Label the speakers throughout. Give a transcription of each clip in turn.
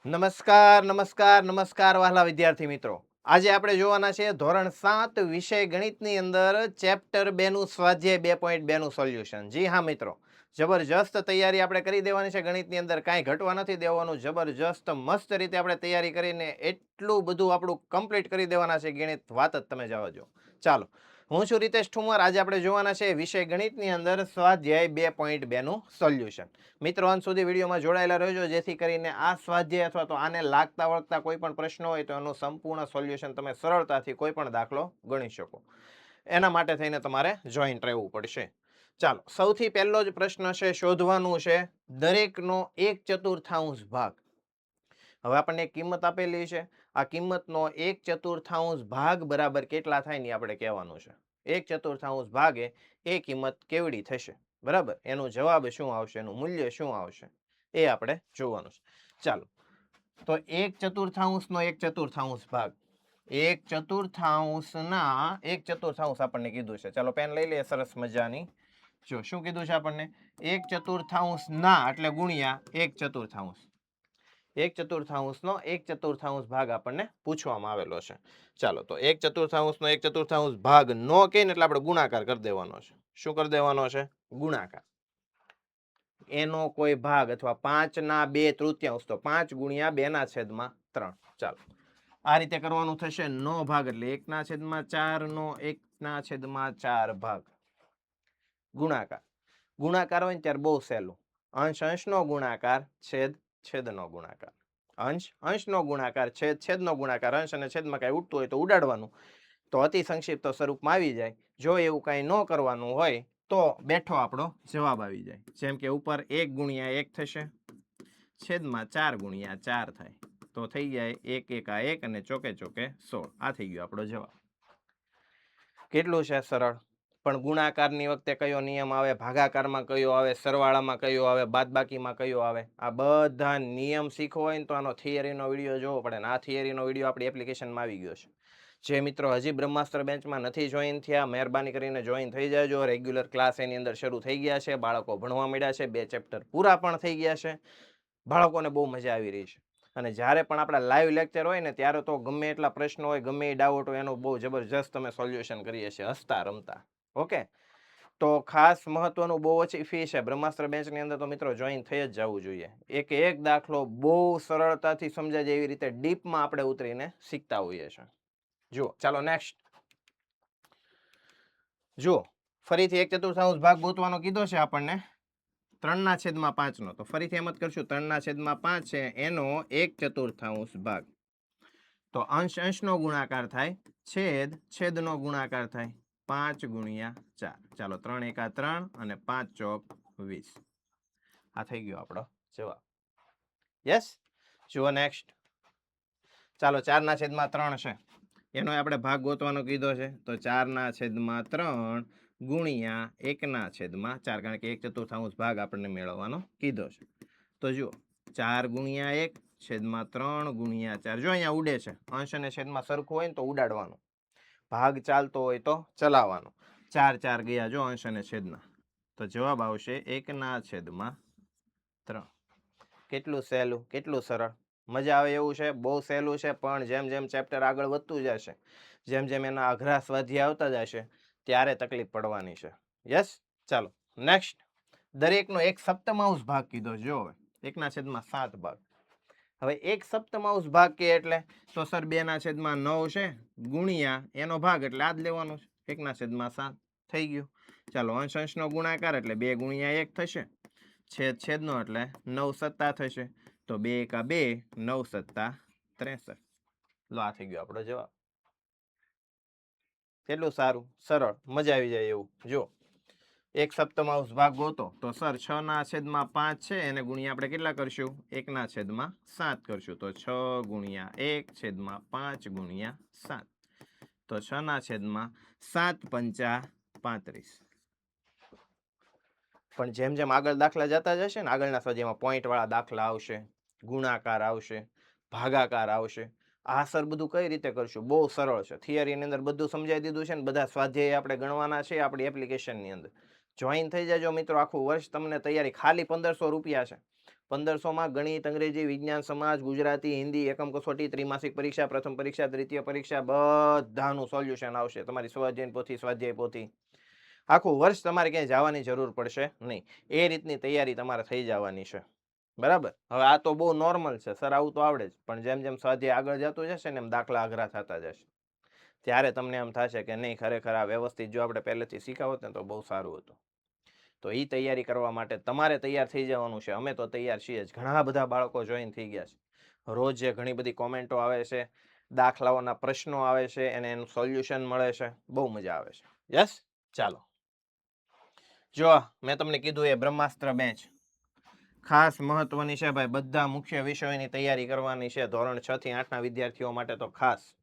Speaker 1: નમસ્કાર નમસ્કાર નમસ્કાર વહાલા વિદ્યાર્થી મિત્રો. આજે આપણે જોવાના છે ધોરણ 7 વિષય ગણિતની અંદર ચેપ્ટર 2 નું સ્વાધ્યાય 2.2 નું સોલ્યુશન. જી હા મિત્રો, જબરજસ્ત તૈયારી આપણે કરી દેવાની છે ગણિતની અંદર, કાંઈ ઘટવા નથી દેવાનું. જબરજસ્ત મસ્ત રીતે આપણે તૈયારી કરીને એટલું બધું આપણું કમ્પ્લીટ કરી દેવાના છે ગણિત, વાત જ તમે જવા દો. ચાલો, હું છું રીતેશ ઠુમર. આજે આપણે જોવાના છે વિષય ગણિતની અંદર સ્વાધ્યાય 2.2 નું સોલ્યુશન. મિત્રો અંત સુધી વિડીયોમાં જોડાયેલા રહેજો, જેથી કરીને આ સ્વાધ્યાય અથવા તો આને લાગતા વળગતા કોઈ પણ પ્રશ્નો હોય તો એનું સંપૂર્ણ સોલ્યુશન તમે સરળતાથી કોઈ પણ દાખલો ગણી શકો. એના માટે થઈને તમારે જોઈન્ટ રહેવું પડશે. ચાલો, સૌથી પહેલો જ પ્રશ્ન છે, શોધવાનું છે દરેકનો 1/4 ભાગ. હવે આપણને એક કિંમત આપેલી છે, આ કિંમતનો 1/4 ભાગ બરાબર કેટલા થાય ને આપણે કહેવાનું છે. 1/4 ભાગે એ કિંમત કેવડી થશે, બરાબર. એનો જવાબ શું આવશે, એનું મૂલ્ય શું આવશે, એ આપણે જોવાનું છે. ચાલો, તો 1/4 નો 1/4 ભાગ, 1/4 ના 1/4 આપણને કીધું છે. ચાલો પેન લઈ લઈએ સરસ મજાની. જો શું કીધું છે આપણને, 1/4 ના એટલે ગુણ્યા 1/4. 1/4 નો 1/4 ભાગ આપણને પૂછવામાં આવેલો છે. ચાલો, તો 1/4 નો 1/4 ભાગ નો કે એટલે આપણે ગુણાકાર કરી દેવાનો છે. શું કરી દેવાનો છે? ગુણાકાર. એનો કોઈ ભાગ અથવા 5 ના 2/3, તો 5 ગુણ્યા 2/3. ચાલો, આ રીતે કરવાનું થશે. નો ભાગ એટલે 1/4 નો 1/4 ભાગ. ગુણાકાર. ગુણાકાર હોય ને ત્યારે બહુ સહેલું. અંશ અંશનો ગુણાકાર, છેદ છેદનો ગુણાકાર. અંશ અંશનો ગુણાકાર, છેદ છેદનો ગુણાકાર. અંશ અને છેદમાં કઈ ઉડતું હોય તો ઉડાડવાનું, તો અતિ સંક્ષિપ્ત સ્વરૂપમાં આવી જાય. જો એવું કઈ ન કરવાનું હોય તો બેઠો આપણો જવાબ આવી જાય. જેમ કે ઉપર 1 ગુણ્યા 1 થશે, છેદમાં 4 ગુણ્યા 4 થાય, તો થઈ જાય 1 એકા 1 અને ચોકે ચોકે 16. આ થઈ ગયો આપણો જવાબ. કેટલું છે સરળ. પણ ગુણાકારની વખતે કયો નિયમ આવે, ભાગાકારમાં કયો આવે, સરવાળામાં કયો આવે, બાદબાકીમાં કયો આવે, આ બધા નિયમ શીખવો હોય ને તો આનો થિયરીનો વિડીયો જોવો પડે. આ થિયરીનો વિડીયો આપણી એપ્લિકેશનમાં આવી ગયો છે. જે મિત્રો હજી બ્રહ્માસ્ત્ર બેન્ચમાં નથી જોઈન થયા, મહેરબાની કરીને જોઈન થઈ જાજો. રેગ્યુલર ક્લાસ એની અંદર શરૂ થઈ ગયા છે, બાળકો ભણવા મળ્યા છે, 2 ચેપ્ટર પૂરા પણ થઈ ગયા છે. બાળકોને બહુ મજા આવી રહી છે. અને જ્યારે પણ આપણા લાઈવ લેક્ચર હોય ને ત્યારે તો ગમે એટલા પ્રશ્નો હોય, ગમે એ ડાઉટ હોય, એનું બહુ જબરજસ્ત અમે સોલ્યુશન કરીએ છીએ હસતા રમતા. ઓકે, તો ખાસ મહત્વનું, બહુ ઓછી ફી છે બ્રહ્માસ્ત્ર બેન્ચની અંદર, તો મિત્રો જોઈન થઈ જ જવું જોઈએ. એક એક દાખલો બહુ સરળતાથી સમજાય જાય એવી રીતે ડીપમાં આપણે ઉતરીને શીખતા હોઈએ છીએ. જુઓ, ચાલો નેક્સ્ટ. જુઓ, ફરીથી 1/4 ભાગ ગોતવાનો કીધો છે આપણને 3/5 નો. તો ફરીથી એમ જ કરશું, 3/5 છે એનો 1/4 ભાગ. તો અંશ અંશનો ગુણાકાર થાય, છેદ છેદનો ગુણાકાર થાય, 5 ગુણ્યા 4. ચાલો, 3 એકા 3 અને 5 ચોક 20. આ થઈ ગયો આપણો જવાબ. યસ. જુઓ નેક્સ્ટ. ચાલો, 4/3 છે, એનો આપણે ભાગ ગોતવાનો કીધો છે. તો 4/3 ગુણ્યા 1/4, કારણ કે 1/4 ભાગ આપણને મેળવવાનો કીધો છે. તો જુઓ, 4 ગુણ્યા 1 છેદમાં 3 ગુણ્યા 4. જો અહીંયા ઉડે છે, અંશ અને છેદમાં સરખું હોય ને તો ઉડાડવાનું, ભાગ ચાલતો હોય તો ચલાવવાનો. 4 4 ગયા જો અંશ અને છેદના, તો જવાબ આવશે 1/3. કેટલું સહેલું, કેટલું સરળ. મજા આવે એવું છે, બહુ સહેલું છે. પણ જેમ જેમ ચેપ્ટર આગળ વધતું જશે, જેમ જેમ એના અઘરા સ્વાધ્યાય આવતા જશે, ત્યારે તકલીફ પડવાની છે. યસ. ચાલો નેક્સ્ટ. દરેકનો 1/7 ભાગ કીધો. જો 1/7 ભાગ. હવે 1/7 ભાગ કે એટલે તો સર 2/9 છે ગુણ્યા એનો ભાગ એટલે આ જ લેવાનો છે, 1/7 થઈ ગયું. ચાલો, અંશ અંશનો ગુણાકાર એટલે 2 ગુણ્યા 1 થશે, છેદ છેદનો એટલે 9/7 થશે. તો 2 એકા 2, 9/7 63. લો, આ થઈ ગયો આપણો જવાબ. કેટલું સારું, સરળ, મજા આવી જાય એવું. જો 1/7 ભાગ ગોતો, તો સર 6/5 છે એને ગુણ્યા આપણે કેટલા કરશું, 1/7 કરશું. તો 6 ગુણ્યા 1 છેદમાં 5 ગુણ્યા 7. તો 6/7 પંચા 35. પણ જેમ જેમ આગળ દાખલા જતા જશે ને, આગળના સ્વાધ્યાયમાં પોઈન્ટ વાળા દાખલા આવશે, ગુણાકાર આવશે, ભાગાકાર આવશે. આ સર બધું કઈ રીતે કરશું, બહુ સરળ છે. થિયરીની અંદર બધું સમજાવી દીધું છે ને, બધા સ્વાધ્યાય આપણે ગણવાના છે આપણી એપ્લિકેશનની અંદર. જોઈન થઈ જાજો મિત્રો. આખું વર્ષ તમને તૈયારી, ખાલી 1500 રૂપિયા છે. 1500 માં ગણિત, અંગ્રેજી, વિજ્ઞાન, સમાજ, ગુજરાતી, હિન્દી, એકમ કસોટી, ત્રિમાસિક પરીક્ષા, પ્રથમ પરીક્ષા, દ્વિતીય પરીક્ષા બધાનું સોલ્યુશન આવશે. તમારી સ્વાધ્યાય પોથી, સ્વાધ્યાય પોથી. આખું વર્ષ તમારે ક્યાંય જવાની જરૂર પડશે નહીં. એ રીતની તૈયારી તમારે થઈ જવાની છે. બરાબર. હવે આ તો બહુ નોર્મલ છે, સર આવું તો આવડે જ, પણ જેમ જેમ સ્વાધ્યાય આગળ જતું જશે ને એમ દાખલા અઘરા થતા જશે. ત્યારે તમને એમ થશે કે નહીં, ખરેખર આ વ્યવસ્થિત જો આપણે પહેલેથી શીખાવત ને તો બહુ સારું હતું. તો એ તૈયારી કરવા માટે તમારે તૈયાર થઈ જવાનું છે. અમે તો તૈયાર છીએ જ. ઘણા બધા બાળકો જોઈન થઈ ગયા છે. રોજ જે ઘણી બધી કોમેન્ટો આવે છે, દાખલાઓના પ્રશ્નો આવે છે, અને એનું સોલ્યુશન મળે છે. બહુ મજા આવે છે. યસ, ચાલો. જો મેં તમને કીધું એ બ્રહ્માસ્ત્ર બેચ ખાસ મહત્વની છે ભાઈ. બધા મુખ્ય વિષયોની તૈયારી કરવાની છે. ધોરણ 6 થી 8 ના વિદ્યાર્થીઓ માટે તો ખાસ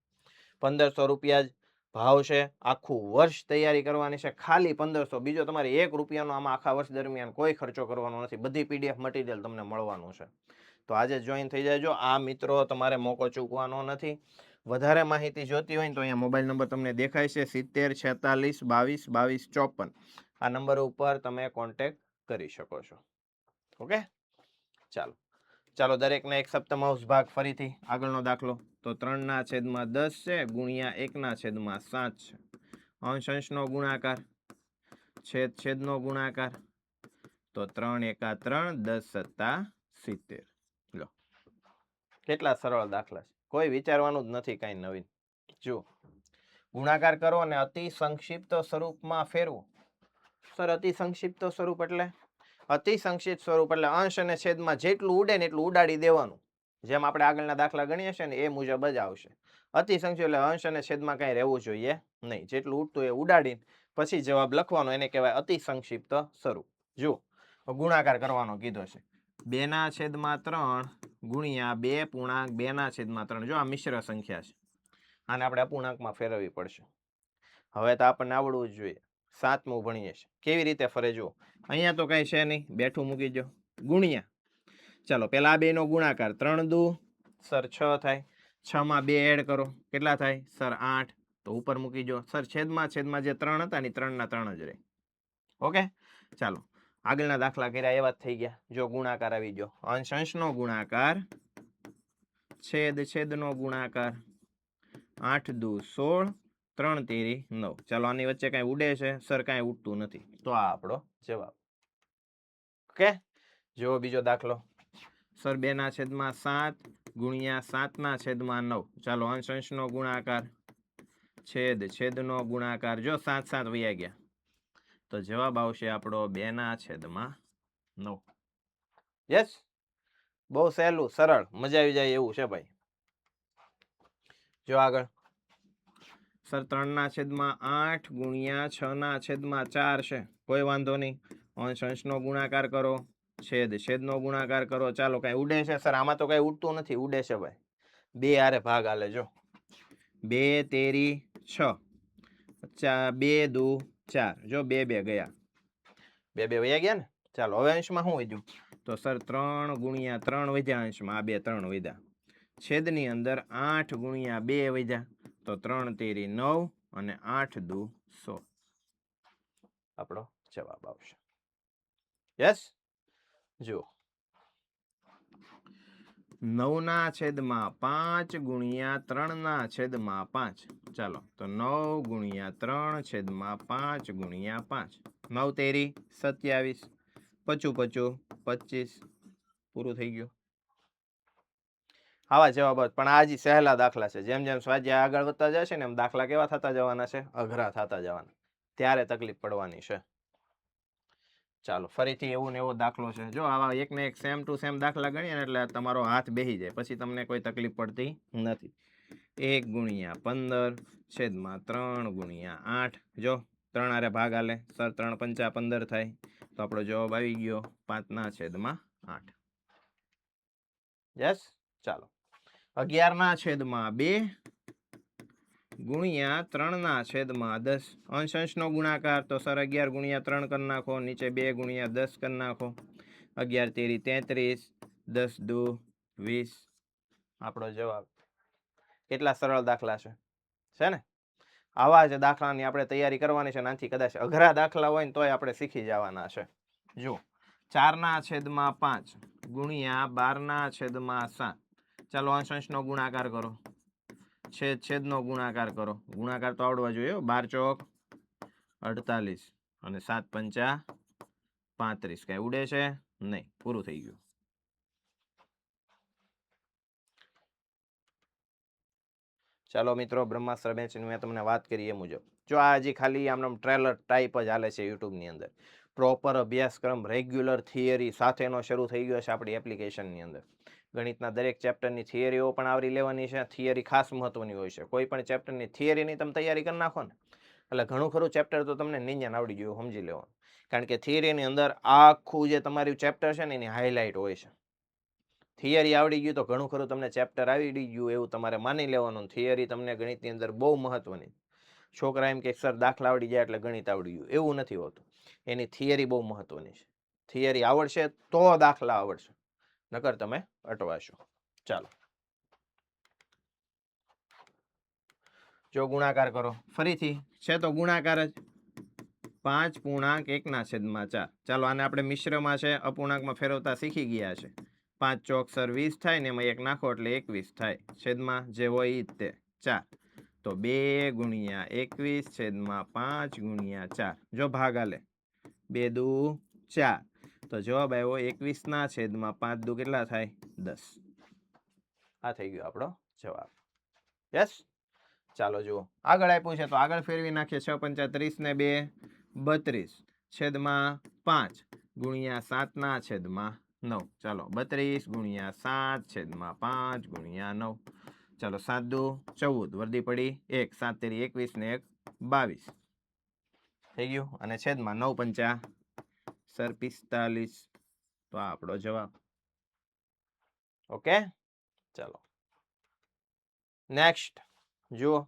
Speaker 1: 1500 રૂપિયા જ ભાવ છે. આખું વર્ષ તૈયારી કરવાની છે. ખાલી 1500. બીજો તમારે 1 રૂપિયાનો આમાં આખા વર્ષ દરમિયાન કોઈ ખર્ચો કરવાનો નથી. બધી પીડીએફ મટીરિયલ તમને મળવાનું છે. તો આજે જોઈન થઈ જાયજો. આ મિત્રો તમારે મોકો ચૂકવાનો નથી. વધારે માહિતી જોતી હોય ને તો અહીંયા મોબાઈલ નંબર તમને દેખાય છે 70 46 22 22 54. આ નંબર ઉપર તમે કોન્ટેક્ટ કરી શકો છો. ઓકે, ચાલો. ચાલો, દરેકને એક સપ્તમાંશ ભાગ ફરીથી આગળનો દાખલો. તો 3/10 છે ગુણ્યા 1/7 છે. અંશ અંશનો ગુણાકાર, છેદ છેદનો ગુણાકાર. તો 3 × 3 10 × 70. લો, કેટલા સરળ દાખલા છે. કોઈ વિચારવાનું જ નથી કાંઈ નવીન. જુઓ, ગુણાકાર કરો અને અતિ સંક્ષિપ્ત સ્વરૂપમાં ફેરવો. સર અતિ સંક્ષિપ્ત સ્વરૂપ એટલે? અતિ સંક્ષિપ્ત સ્વરૂપ એટલે અંશ અને છેદમાં જેટલું ઉડે ને એટલું ઉડાડી દેવાનું. જેમ આપણે આગળના દાખલા ગણીએ છીએ ને એ મુજબ જ આવશે. અતિ સંક્ષિપ્ત એટલે અંશ અને છેદમાં કાંઈ રહેવું જોઈએ નહીં. જેટલું ઉડતું એ ઉડાડીને પછી જવાબ લખવાનો, એને કહેવાય અતિ સંક્ષિપ્ત સ્વરૂપ. જુઓ, ગુણાકાર કરવાનો કીધો છે. 2/3 ગુણ્યા 2 × 2/3. જો આ મિશ્ર સંખ્યા છે, આને આપણે અપૂર્ણાંકમાં ફેરવવી પડશે. હવે તો આપણને આવડવું જ જોઈએ. 7મું ભણીએ છીએ. કેવી રીતે ફરે જુઓ. અહીંયા તો કઈ છે નહીં, બેઠું મૂકી દો. ગુણ્યા, ચાલો પેલા આ બેનો ગુણાકાર. 3 દુ સર 6 થાય. 6 માં 2 એડ કરો, કેટલા થાય સર 8. તો ઉપર મૂકી દો. સર છેદમાં જે 3 હતા ને 3 ના 3 જ રહે. ઓકે, ચાલો આગળના દાખલા કર્યા એવા જ થઈ ગયા. જો ગુણાકાર આવી ગયો. અંશ અંશનો ગુણાકાર, છેદ છેદનો ગુણાકાર. 8 દુ 16, 3 તેરી 9. ચાલો આની વચ્ચે કઈ ઉડે છે? સર કઈ ઉડતું નથી. તો આ આપણો જવાબ. ઓકે, જો બીજો દાખલો. સર 2/7 ગુણ્યા 7/9. ચાલો અંશ અંશનો ગુણાકાર, છેદ છેદનો ગુણાકાર. જો 7 7 વયા ગયા તો જવાબ આવશે આપણો 2/9. યસ, બહુ સહેલું, સરળ, મજા આવી જાય એવું છે ભાઈ. જો આગળ. સર 3/8 ગુણ્યા 6/4 છે. કોઈ વાંધો નહીં. અંશ અંશનો ગુણાકાર કરો, છેદ છેદનો ગુણાકાર કરો. ચાલો કઈ ઉડે છે? સર આમાં તો કઈ ઉડતું નથી. ઉડે છે ભાઈ. 2 હારે ભાગ આલે. જો 2 તેરી 6, 2 દુ 4. જો 2 2 ગયા, 2 2 વયા ગયા ને. ચાલો હવે અંશમાં શું વધ્યું? તો સર 3 × 3 વધ્યા અંશમાં. આ 2 3 વધ્યા. છેદની અંદર 8 × 2 વધ્યા. તો 3 તેરી 9 અને 8 દુ 16. આપણો જવાબ આવશે. યસ, જુઓ 9/5 ગુણ્યા 3/5. ચાલો તો 9 × 3/5 ગુણ્યા 5. 9 તેરી 27, 5 5 25. પૂરું થઈ ગયું. આવા જવાબ. પણ આ હજી સહેલા દાખલા છે. જેમ જેમ સ્વાધ્યાય આગળ વધતા જશે ને એમ દાખલા કેવા થતા જવાના છે? અઘરા થતા જવાના. ત્યારે તકલીફ પડવાની છે. ચાલો ફરીથી એવું ને એવો દાખલો છે. જો આવા એક ને એક સેમ ટુ સેમ દાખલા ગણીએ ને એટલે તમારો હાથ બેસી જાય. પછી તમને કોઈ તકલીફ પડતી નથી. 1 × 15 છેદમાં 3 × 8. જો 3 હારે ભાગ આલે. સર 3 × 5 = 15 થાય. તો આપણો જવાબ આવી ગયો 5/8. યસ, ચાલો 11/2 ગુણ્યા 3/10. અંશ અંશનો ગુણાકાર. તો સર 11 × 3 કરી નાખો. નીચે 2 × 10 કરી નાખો. 11 તેરી 33, 10 દુ 20. આપણો જવાબ. કેટલા સરળ દાખલા છે ને? આવા જ દાખલાની આપણે તૈયારી કરવાની છે. આનાથી કદાચ અઘરા દાખલા હોય ને તોય આપણે શીખી જવાના છે. જુઓ 4/5 ગુણ્યા 12/7. ચાલો અંશ-અંશનો ગુણાકાર કરો, છેદ-છેદનો ગુણાકાર કરો. ગુણાકાર તો આવડવા જોઈએ. 12 ચોક 48 અને 7 પંચા 35. કઈ ઉડે છે નહીં. પૂરું થઈ ગયું. ચાલો મિત્રો, બ્રહ્માસ્ત્ર બેચની મેં તમને વાત કરી એ મુજબ. જો આ હજી ખાલી આમ ટ્રેલર ટાઈપ જ હાલે છે યુટ્યુબની અંદર. પ્રોપર અભ્યાસક્રમ રેગ્યુલર થિયરી સાથેનો શરૂ થઈ ગયો છે આપણી એપ્લિકેશનની અંદર. ગણિતના દરેક ચેપ્ટરની થિયરીઓ પણ આવરી લેવાની છે. થિયરી ખાસ મહત્વની હોય છે. કોઈ પણ ચેપ્ટરની થિયરીની તમે તૈયારી કરી નાખો ને એટલે ઘણું ખરું ચેપ્ટર તો તમને નિંજાને આવડી ગયું સમજી લેવાનું. કારણ કે થિયરીની અંદર આખું જે તમારું ચેપ્ટર છે ને એની હાઇલાઇટ હોય છે. થિયરી આવડી ગયું તો ઘણું ખરું તમને ચેપ્ટર આવડી ગયું એવું તમારે માની લેવાનું. થિયરી તમને ગણિતની અંદર બહુ મહત્વની. છોકરા એમ કે સર દાખલા આવડી જાય એટલે ગણિત આવડી ગયું, એવું નથી હોતું. એની થિયરી બહુ મહત્વની છે. થિયરી આવડશે તો દાખલા આવડશે, નકર તમે અટવાશો. ચાલો, જો ગુણાકાર કરો ફરીથી છે તો ગુણાકાર જ. 5/1/4. ચાલો આને આપણે મિશ્રમાં છે, અપૂર્ણાંકમાં ફેરવતા શીખી ગયા છે. 5 ચોક 20 થાય ને એમાં 1 નાખો એટલે 21 થાય. છેદમાં જે હોય એ જ તે 4. તો 2 ગુણ્યા 21 છેદમાં 5 ગુણ્યા 4. જો ભાગ આલે 2 દુ 4. તો જવાબ આવ્યો 21 છેદમાં 5 દુ કેટલા થાય? 10. આ થઈ ગયો આપણો જવાબ. યસ. ચાલો જુઓ, આગળ આપ્યું છે તો આગળ ફેરવી નાખીએ. 6 પંચા 30 ને 2 32 છેદમાં 5 ગુણ્યા 7/9. ચાલો 32 ગુણ્યા 7 છેદમાં 5 ગુણ્યા 9. ચાલો 7 દુ 14, વર્દી પડી 1, 7 તેરી 21 ને 1 22 થઈ ગયું. અને છેદમાં 9 પંચા 45. તો આ આપણો જવાબ. ઓકે, ચાલો નેક્સ્ટ જુઓ.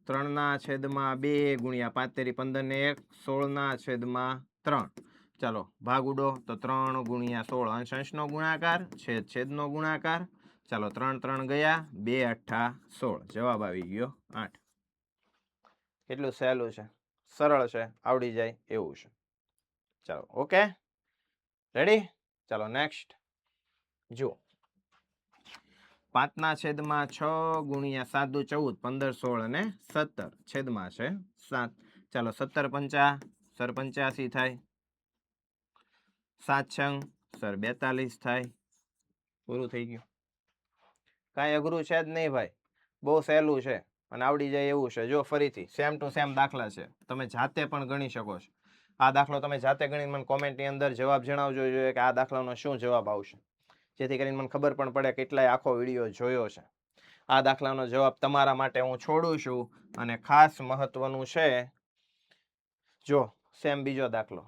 Speaker 1: 3/2 ગુણ્યા 5 તેરી 15 ને 1 16/3. ચાલો ભાગ ઉડો તો 3 ગુણ્યા 16 અંશ અંશનો ગુણાકાર, છેદ છેદનો ગુણાકાર. ચાલો 3 3 ગયા, 2 8 16. જવાબ આવી ગયો 8. કેટલું સહેલું છે, સરળ છે, આવડી જાય એવું છે. ચાલો ઓકે, રેડી. ચાલો નેક્સ્ટ જુઓ. 5/6 ગુણ્યા 7 દુ 14 15 16 અને 17 છેદમાં છે 7. ચાલો 17 પંચા 85 થાય. 7 છંગ 42 થાય. પૂરું થઈ ગયું. કાંઈ અઘરું છે જ નહીં ભાઈ, બહુ સહેલું છે અને આવડી જાય એવું છે. જો ફરીથી સેમ ટુ સેમ દાખલા છે, તમે જાતે પણ ગણી શકો છો. આ દાખલો તમે જાતે ગણીને મને કોમેન્ટની અંદર જવાબ જણાવજો જોઈએ કે આ દાખલાનો શું જવાબ આવશે, જેથી કરીને મને ખબર પણ પડે કેટલાય આખો વિડીયો જોયો છે. આ દાખલાનો જવાબ તમારા માટે હું છોડું છું. અને ખાસ મહત્વનું છે, જો સેમ બીજો દાખલો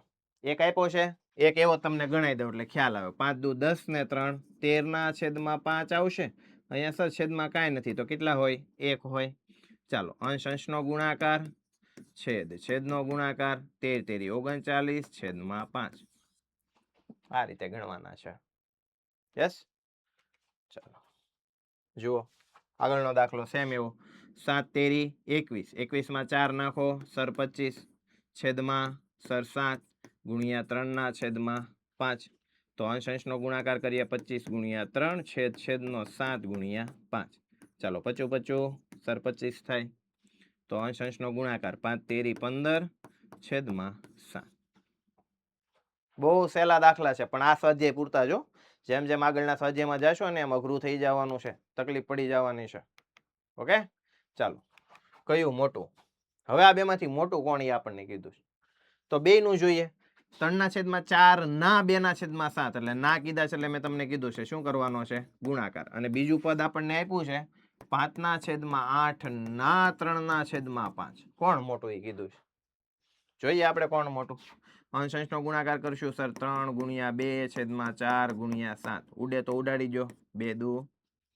Speaker 1: એક આપ્યો છે, એક એવો તમને ગણાઈ દઉં એટલે ખ્યાલ આવે. 5 દુ 10 ને 3 13/5 આવશે. અહીંયા સર છેદમાં કાંઈ નથી તો કેટલા હોય? 1 હોય. ચાલો અંશ અંશનો ગુણાકાર, છેદ છેદનો ગુણાકાર. 13 તેરી 39 છેદમાં 5. આ રીતે ગણવાના છે. યસ. ચાલો જુઓ આગળનો દાખલો સેમ એવો. 7 તેરી 21, 21માં 4 નાખો સર 25 છેદમાં સર 7 ગુણ્યા 3/5. તો અંશ અંશનો ગુણાકાર કરીએ. 25 ગુણ્યા 3 છેદ છેદનો 7 ગુણ્યા 5. ચાલો 25 25 સર 25 થાય. તો અંશ અંશનો ગુણાકાર 5 તેરી 15 છેદમાં 7. બહુ સહેલા દાખલા છે પણ આ સ્વાધ્યાય પૂરતા જો. જેમ જેમ આગળના સ્વાધ્યાયમાં જશો ને એમ અઘરું થઈ જવાનું છે, તકલીફ પડી જવાની છે. ઓકે, ચાલો કયું મોટું? હવે આ બેમાંથી મોટું કોણ એ આપણને કીધું છે તો બેયનું જોઈએ. 3/4 ના 2/7 એટલે ના કીધા છે એટલે મેં તમને કીધું છે શું કરવાનો છે? ગુણાકાર. અને બીજું પદ આપણને આપ્યું છે 5/8 ના 3/5. કોણ મોટું એ કીધું છે, જોઈએ આપણે કોણ મોટું. અંશ અંશનો ગુણાકાર કરશું સર. 3 ગુણ્યા 2 છેદમાં 4 ગુણ્યા 7. ઉડે તો ઉડાડી દો. 2 દુ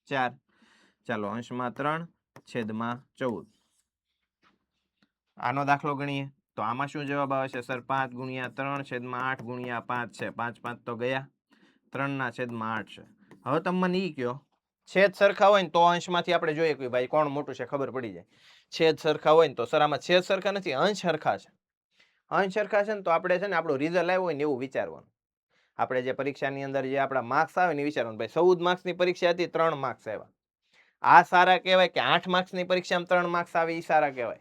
Speaker 1: 4. ચાલો અંશમાં 3 છેદમાં 14. આનો દાખલો ગણીએ તો આમાં શું જવાબ આવે છે સર? 5 ગુણ્યા 3 છેદમાં 8 ગુણ્યા 5 છે. 5 5 તો ગયા, 3/8 છે. હવે તમે મને ઈ કયો, છેદ સરખા હોય ને તો અંશમાંથી આપણે જોઈએ કે ભાઈ કોણ મોટું છે ખબર પડી જાય. છેદ સરખા હોય ને તો સર આમાં છેદ સરખા નથી, અંશ સરખા છે. અંશ સરખા છે ને તો આપણે છે ને આપણું રિઝલ્ટ આવ્યું હોય ને એવું વિચારવાનું. આપણે જે પરીક્ષાની અંદર જે આપણા માર્ક્સ આવે ને વિચારવાનું ભાઈ 14 માર્ક્સની પરીક્ષા હતી 3 માર્ક્સ આવ્યા. આ સારા કહેવાય કે 8 માર્ક્સની પરીક્ષામાં 3 માર્ક્સ આવે એ સારા કહેવાય?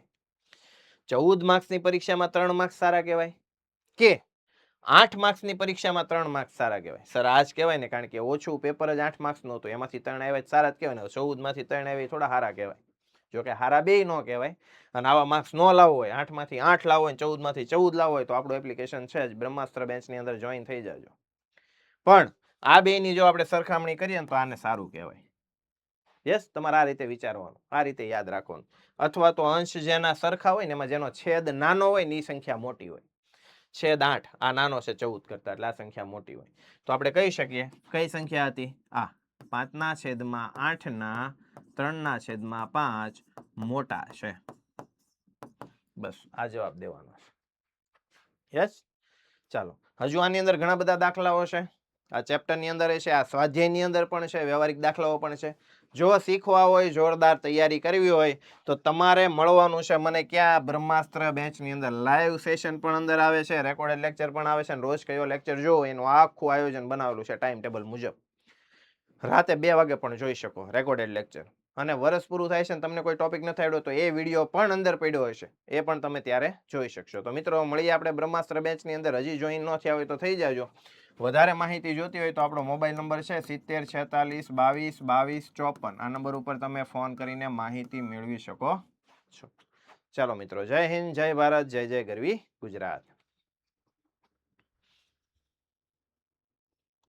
Speaker 1: 14 માર્ક્સની પરીક્ષામાં 3 માર્ક્સ સારા કહેવાય કે 8 માર્ક્સની પરીક્ષામાં 3 માર્ક્સ સારા કહેવાય? સર આ જ કહેવાય ને, કારણ કે ઓછું પેપર જ 8 માર્ક્સનું હતું, એમાંથી 3 આવ્યા જ સારા જ કહેવાય ને. 14 માંથી 3 આવ્યા થોડા સારા કહેવાય? જો કે હારા બે ન કહેવાય. અને આવા માર્ક્સ ન લાવવો હોય, 8 માંથી 8 લાવવો હોય, 14 માંથી 14 લાવવો હોય, તો આપણું એપ્લિકેશન છે જ બ્રહ્માસ્ત્ર બેન્ચની અંદર જોઈન થઈ જાજો. પણ આ બેની જો આપણે સરખામણી કરીએ ને તો આને સારું કહેવાય. યસ, તમારે આ રીતે વિચારવાનું, આ રીતે યાદ રાખવાનું. અથવા તો અંશ જેના સરખા હોય ને એમાં જેનો છેદ નાનો હોય ને એ સંખ્યા મોટી હોય. છેદ 8 આ નાનો છે 14 કરતા, એટલે આ સંખ્યા મોટી હોય. તો આપણે કહી શકીએ કઈ સંખ્યા હતી આ 5/8/3/5 મોટા છે. બસ આ જવાબ દેવાનો છે. યસ, ચાલો હજુ આની અંદર ઘણા બધા દાખલાઓ છે. આ ચેપ્ટરની અંદર છે, આ સ્વાધ્યાયની અંદર પણ છે, વ્યવહારિક દાખલાઓ પણ છે. જો શીખવા હોય, જોરદાર તૈયારી કરવી હોય તો તમારે મળવાનું છે મને ક્યાં? બ્રહ્માસ્ત્ર બેન્ચની અંદર. લાઈવ સેશન પણ અંદર આવે છે, રેકોર્ડેડ લેક્ચર પણ આવે છે, અને રોજ કયો લેક્ચર જોવો એનું આખું આયોજન બનાવેલું છે ટાઈમ ટેબલ મુજબ. રાતે 2 વાગે પણ જોઈ શકો રેકોર્ડેડ લેક્ચર. અને વર્ષ પૂરું થાય છે ને તમને કોઈ ટોપિક નથી આવડ્યો તો એ વિડીયો પણ અંદર પડ્યો હશે, એ પણ તમે ત્યારે જોઈ શકશો. તો મિત્રો મળીએ આપણે બ્રહ્માસ્ત્ર બેન્ચની અંદર. હજી જોઈન ન થયા હોય તો થઈ જાજો. વધારે માહિતી જોતી હોય તો આપણો મોબાઈલ નંબર છે 7046222254. આ નંબર ઉપર તમે ફોન કરીને માહિતી મેળવી શકો છો. ચાલો મિત્રો, જય હિન્દ, જય ભારત, જય જય ગરવી ગુજરાત.